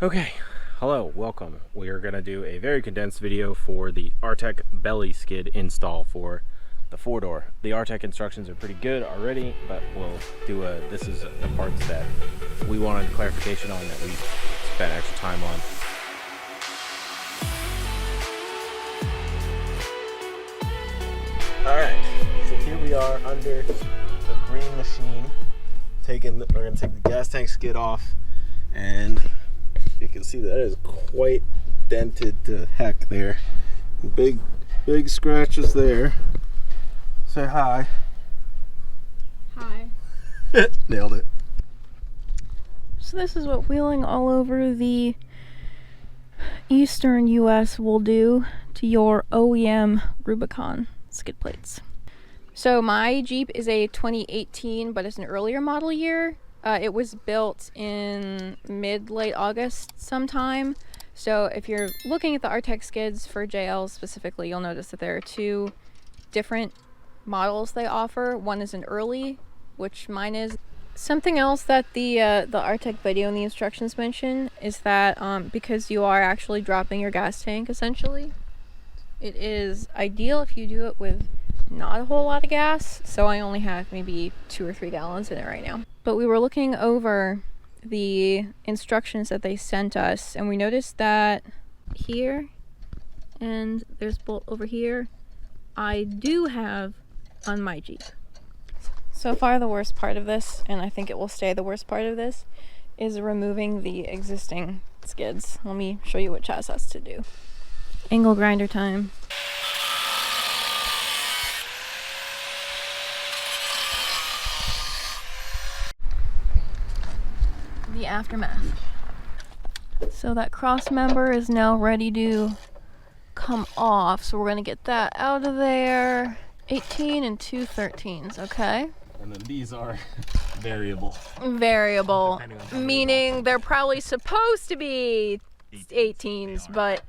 Okay, hello, welcome. We are going to do a very condensed video for the Artec belly skid install for the 4-door. The Artec instructions are pretty good already, but we'll do this is the parts that we wanted clarification on, that we spent extra time on. Alright, so here we are under the green machine. We're going to take the gas tank skid off, and you can see that is quite dented to heck there. Big scratches there. Say hi. Hi. Nailed it. So this is what wheeling all over the eastern US will do to your OEM Rubicon skid plates. So my Jeep is a 2018, but it's an earlier model year. It was built in mid-late August sometime. So if you're looking at the Artec skids for JL specifically, you'll notice that there are two different models they offer. One is an early, which mine is. Something else that the Artec video and the instructions mention is that because you are actually dropping your gas tank essentially, it is ideal if you do it with not a whole lot of gas. So I only have maybe 2 or 3 gallons in it right now. But we were looking over the instructions that they sent us, and we noticed that here, and there's a bolt over here, I do have on my Jeep. So far the worst part of this, and I think it will stay the worst part of this, is removing the existing skids. Let me show you what Chaz has to do. Angle grinder time. The aftermath. So that cross member is now ready to come off, so we're going to get that out of there. 18 and 2 13s, okay? And then these are variable. Variable, meaning they're probably supposed to be 18s, but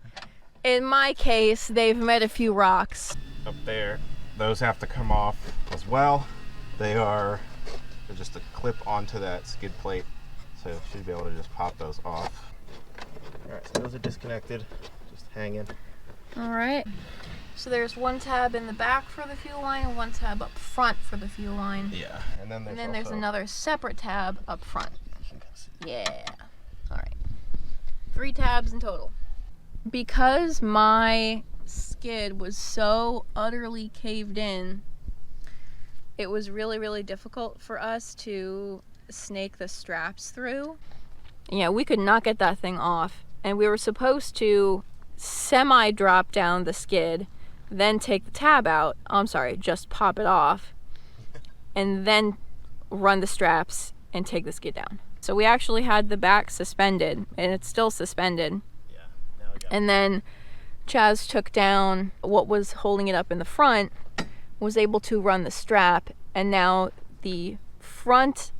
in my case, they've met a few rocks. Up there, those have to come off as well. They're just a clip onto that skid plate. So you should be able to just pop those off. Alright, so those are disconnected, just hanging. Alright, so there's one tab in the back for the fuel line and one tab up front for the fuel line. Yeah, and then there's another separate tab up front. Yeah. Alright. 3 tabs in total. Because my skid was so utterly caved in, it was really difficult for us to snake the straps through. Yeah, we could not get that thing off, and we were supposed to semi drop down the skid, then take the tab out. I'm sorry, just pop it off, and then run the straps and take the skid down. So we actually had the back suspended, and it's still suspended. Yeah, now we got it. And then Chaz took down what was holding it up in the front, was able to run the strap, and now the front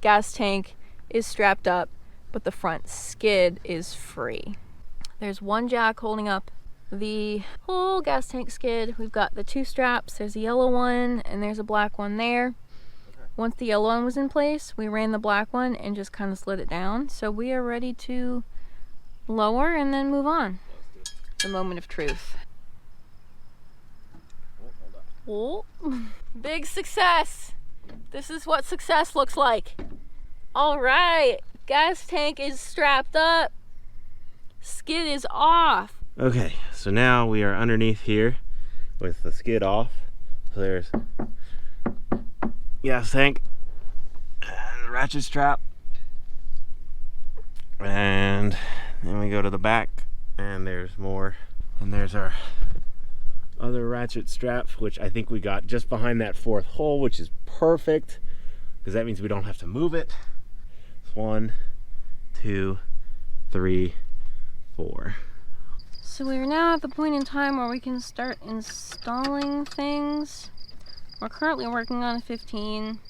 gas tank is strapped up, but the front skid is free. There's one jack holding up the whole gas tank skid. We've got the 2 straps. There's a yellow one and there's a black one there. Okay. Once the yellow one was in place, we ran the black one and just kind of slid it down. So we are ready to lower and then move on. The moment of truth. Oh, big success. This is what success looks like. All right, gas tank is strapped up. Skid is off. Okay, so now we are underneath here with the skid off. So there's gas tank and ratchet strap. And then we go to the back and there's more. And there's our other ratchet strap, which I think we got just behind that 4th hole, which is perfect because that means we don't have to move it. 1, 2, 3, 4. So we're now at the point in time where we can start installing things. We're currently working on a 15.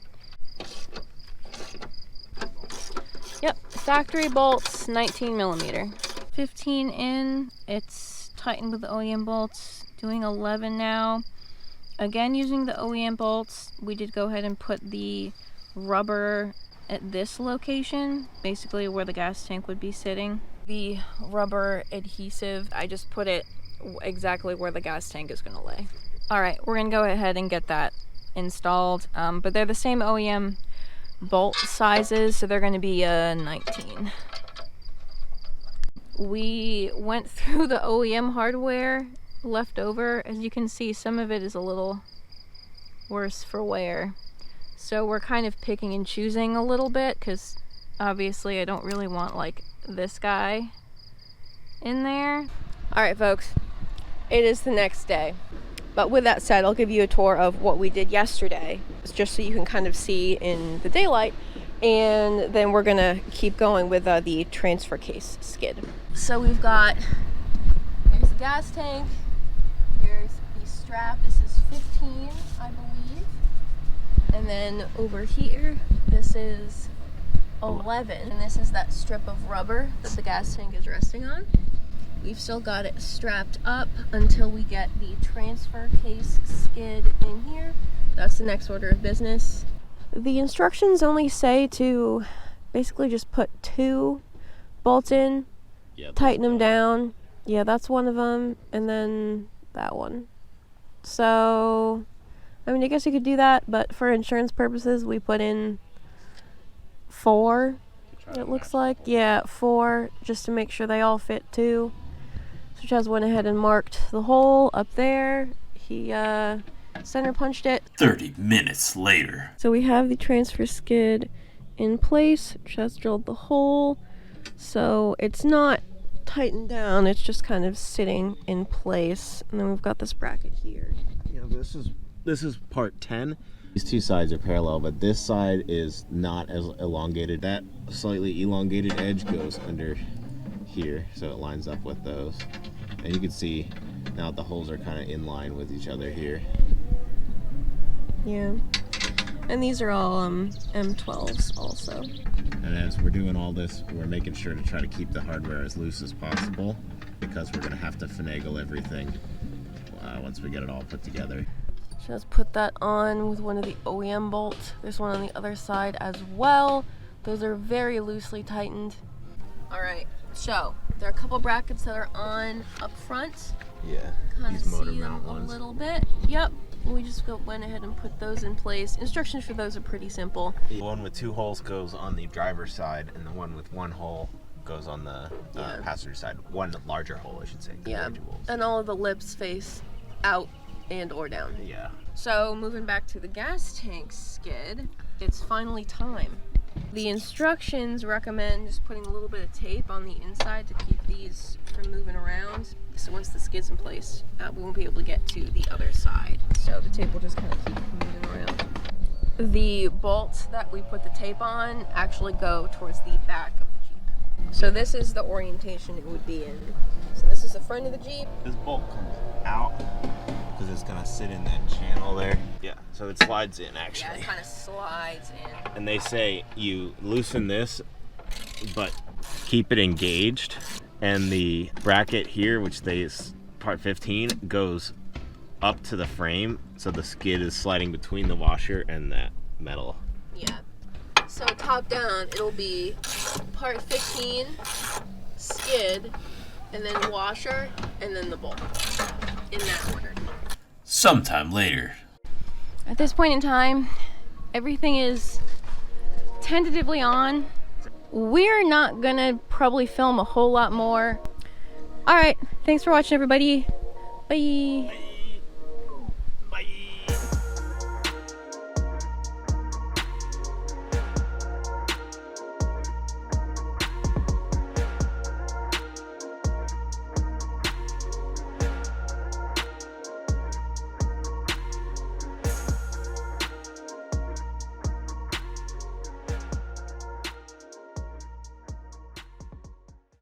Yep, factory bolts, 19 millimeter. 15 in, it's tightened with the OEM bolts. Doing 11 now. Again, using the OEM bolts, we did go ahead and put the rubber at this location, basically where the gas tank would be sitting. The rubber adhesive, I just put it exactly where the gas tank is gonna lay. All right, we're gonna go ahead and get that installed, but they're the same OEM bolt sizes, so they're gonna be 19. We went through the OEM hardware left over. As you can see, some of it is a little worse for wear. So we're kind of picking and choosing a little bit, because obviously I don't really want like this guy in there. All right, folks, it is the next day. But with that said, I'll give you a tour of what we did yesterday, just so you can kind of see in the daylight. And then we're gonna keep going with the transfer case skid. So we've got, here's the gas tank, here's the strap, this is 15, I believe. And then over here, this is 11, and this is that strip of rubber that the gas tank is resting on. We've still got it strapped up until we get the transfer case skid in here. That's the next order of business. The instructions only say to basically just put 2 bolts in, tighten them down. Yeah, that's one of them, and then that one. So, I mean, I guess you could do that, but for insurance purposes, we put in 4, it looks like. Yeah, 4, just to make sure they all fit too. So Chaz went ahead and marked the hole up there. He center punched it. 30 minutes later. So we have the transfer skid in place. Chaz drilled the hole. So it's not tightened down, it's just kind of sitting in place. And then we've got this bracket here. Yeah, this is part 10. These two sides are parallel, but this side is not as elongated. That slightly elongated edge goes under here, so it lines up with those. And you can see now the holes are kind of in line with each other here. Yeah. And these are all M12s also. And as we're doing all this, we're making sure to try to keep the hardware as loose as possible, because we're going to have to finagle everything once we get it all put together. Just put that on with one of the OEM bolts. There's one on the other side as well. Those are very loosely tightened. All right, so there are a couple brackets that are on up front. Yeah, kind of these motor see mount them ones. A little bit. Yep. We just went ahead and put those in place. Instructions for those are pretty simple. The one with 2 holes goes on the driver's side, and the one with 1 hole goes on the passenger side. One larger hole, I should say. Yeah, and all of the lips face out and or down. Yeah. So moving back to the gas tank skid, it's finally time. The instructions recommend just putting a little bit of tape on the inside to keep these from moving around. So once the skid's in place, we won't be able to get to the other side. So the tape will just kind of keep moving around. The bolts that we put the tape on actually go towards the back of the Jeep. So this is the orientation it would be in. So this is the front of the Jeep. This bolt comes out because it's gonna sit in that channel there. Yeah, so it slides in actually. Yeah, it kind of slides in. And they say you loosen this, but keep it engaged. And the bracket here, which is part 15, goes up to the frame, so the skid is sliding between the washer and that metal. Yeah. So top down, it'll be part 15, skid, and then washer, and then the bolt, in that order. Sometime later. At this point in time, everything is tentatively on. We're not gonna probably film a whole lot more. All right, thanks for watching, everybody. Bye.